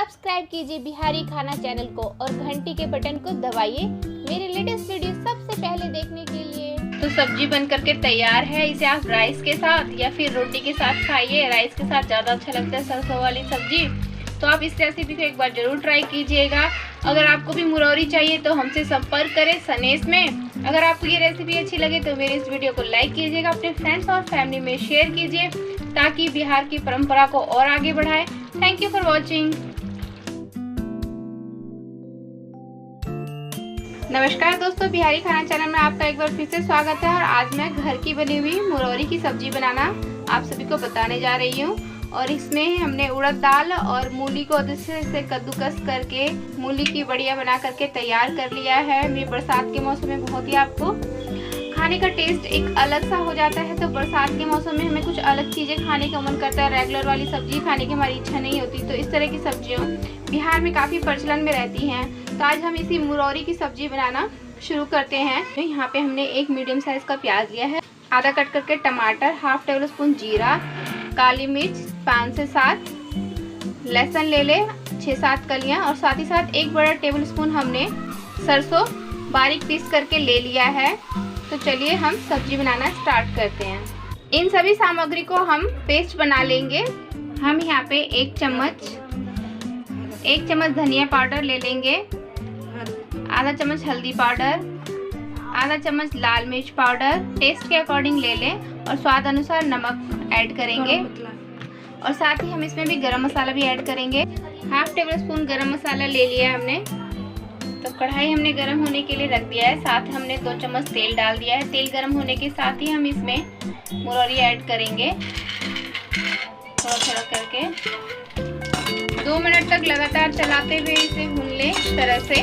Subscribe कीजिए बिहारी खाना channel को और घंटी के बटन को दबाइए मेरे लेटेस्ट वीडियो सबसे पहले देखने के लिए। तो सब्जी बन करके तैयार है। इसे आप राइस के साथ या फिर रोटी के साथ खाइए। राइस के साथ ज़्यादा अच्छा लगता है सरसों वाली सब्जी। तो आप इस रेसिपी को एक बार जरूर ट्राई कीजिएगा। अगर आपको भी मुरौरी चाहिए तो हमसे संपर्क करें सनेस में। अगर आपको ये रेसिपी अच्छी लगे तो मेरे इस वीडियो को लाइक कीजिएगा, अपने फ्रेंड्स और फैमिली में शेयर कीजिए ताकि बिहार की परंपरा को और आगे बढ़ाएं। Thank you for watching. नमस्कार दोस्तों, बिहारी खाना चैनल में आपका एक बार फिर से स्वागत है। और आज मैं घर की बनी हुई मुरौरी की सब्जी बनाना आप सभी को बताने जा रही हूँ। और इसमें हमने उड़द दाल और मूली को अच्छे से कद्दूकस करके मूली की बड़िया बना करके तैयार कर लिया है। ये बरसात के मौसम में बहुत ही आपको खाने का टेस्ट एक अलग सा हो जाता है। तो बरसात के मौसम में हमें कुछ अलग चीज़ें खाने का मन करता है। रेगुलर वाली सब्जी खाने की हमारी इच्छा नहीं होती। तो इस तरह की सब्जियों बिहार में काफ़ी प्रचलन में रहती हैं। तो आज हम इसी मुरौरी की सब्जी बनाना शुरू करते हैं। तो यहाँ पे हमने एक मीडियम साइज का प्याज लिया है, आधा कट करके टमाटर, हाफ टेबल स्पून जीरा, काली मिर्च 5 से 7, लहसुन ले ले 6-7 कलियाँ और साथ ही साथ 1 बड़ा टेबल स्पून हमने सरसों बारीक पीस करके ले लिया है। तो चलिए हम सब्जी बनाना स्टार्ट करते हैं। इन सभी सामग्री को हम पेस्ट बना लेंगे। हम यहाँ पे 1 चम्मच धनिया पाउडर ले लेंगे, आधा चम्मच हल्दी पाउडर, आधा चम्मच लाल मिर्च पाउडर, टेस्ट के अकॉर्डिंग ले लें और स्वाद अनुसार नमक ऐड करेंगे। और साथ ही हम इसमें भी गरम मसाला भी ऐड करेंगे। हाफ टेबल स्पून गरम मसाला ले लिया है हमने। तो कढ़ाई हमने गरम होने के लिए रख दिया है। साथ हमने 2 चम्मच तेल डाल दिया है। तेल गरम होने के साथ ही हम इसमें मुरौरी ऐड करेंगे थोड़ा थोड़ा करके। 2 मिनट तक लगातार चलाते हुए इसे भून लें इस तरह से।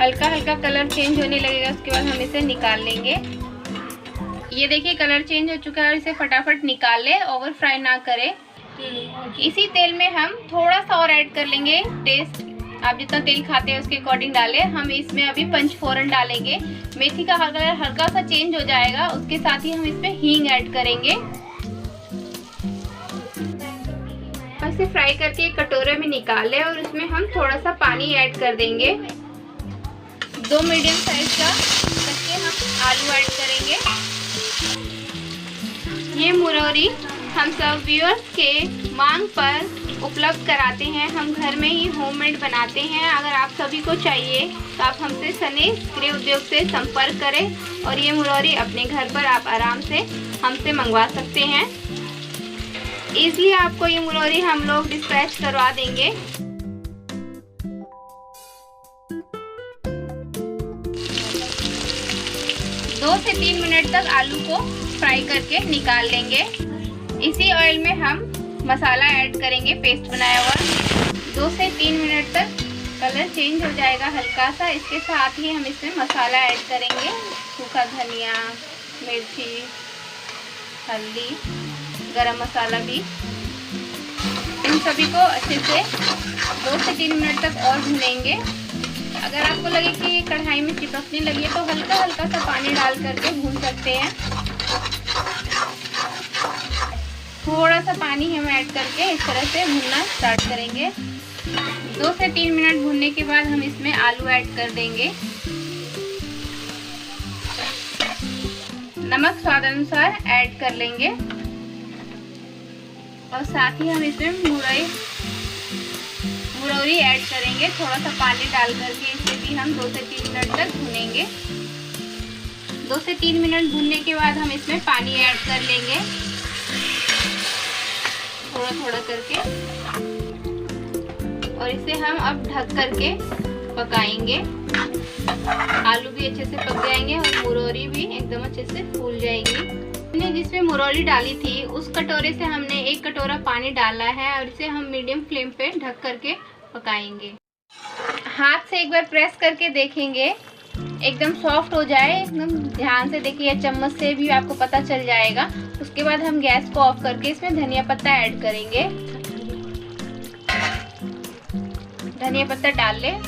हल्का हल्का कलर चेंज होने लगेगा, उसके बाद हम इसे निकाल लेंगे। ये देखिए कलर चेंज हो चुका है और इसे फटाफट निकाल लें, ओवर फ्राई ना करें। इसी तेल में हम थोड़ा सा और ऐड कर लेंगे। टेस्ट आप जितना तेल खाते हैं उसके अकॉर्डिंग डालें। हम इसमें अभी पंचफोरन डालेंगे। मेथी का कलर हल्का सा चेंज हो जाएगा, उसके साथ ही हम इसमें हींग ऐड करेंगे। इसे फ्राई करके एक कटोरे में निकाल लें और इसमें हम थोड़ा सा पानी ऐड कर देंगे। 2 मीडियम साइज का कच्चे हम आलू ऐड करेंगे। ये मुरौरी हम सब व्यूअर्स के मांग पर उपलब्ध कराते हैं। हम घर में ही होममेड बनाते हैं। अगर आप सभी को चाहिए तो आप हमसे सनेस गृह उद्योग से संपर्क करें और ये मुरौरी अपने घर पर आप आराम से हमसे मंगवा सकते हैं। इसलिए आपको ये मुरौरी हम लोग डिस्पैच करवा देंगे। दो से 3 मिनट तक आलू को फ्राई करके निकाल लेंगे। इसी ऑयल में हम मसाला ऐड करेंगे पेस्ट बनाया हुआ। 2 से 3 मिनट तक कलर चेंज हो जाएगा हल्का सा। इसके साथ ही हम इसमें मसाला ऐड करेंगे, सूखा धनिया, मिर्ची, हल्दी, गरम मसाला भी। इन सभी को अच्छे से 2 से 3 मिनट तक और भूनेंगे। अगर आपको लगे कि कढ़ाई में चिपकने लगी है तो हल्का हल्का सा पानी डाल करके भून सकते हैं। थोड़ा सा पानी हम ऐड करके इस तरह से भूनना स्टार्ट करेंगे। 2 से 3 मिनट भूनने के बाद हम इसमें आलू ऐड कर देंगे। नमक स्वाद अनुसार ऐड कर लेंगे और साथ ही हम इसमें मुरौरी ऐड करेंगे। थोड़ा सा पानी डाल करके इसे भी हम 2 से 3 मिनट तक भूनेंगे। 2 से 3 मिनट भूनने के बाद हम इसमें पानी ऐड कर लेंगे थोड़ा थोड़ा करके। और इसे हम अब ढक करके पकाएंगे। आलू भी अच्छे से पक जाएंगे और मुरौरी भी एकदम अच्छे से फूल जाएगी। हमने जिसमें मुरौरी डाली थी उस कटोरे से हमने 1 कटोरा पानी डाला है और इसे हम मीडियम फ्लेम पे ढक करके पकाएंगे। हाथ से एक बार प्रेस करके देखेंगे, एकदम सॉफ्ट हो जाए। एकदम ध्यान से देखिए, चम्मच से भी आपको पता चल जाएगा। उसके बाद हम गैस को ऑफ करके इसमें धनिया पत्ता ऐड करेंगे। धनिया पत्ता डाल लें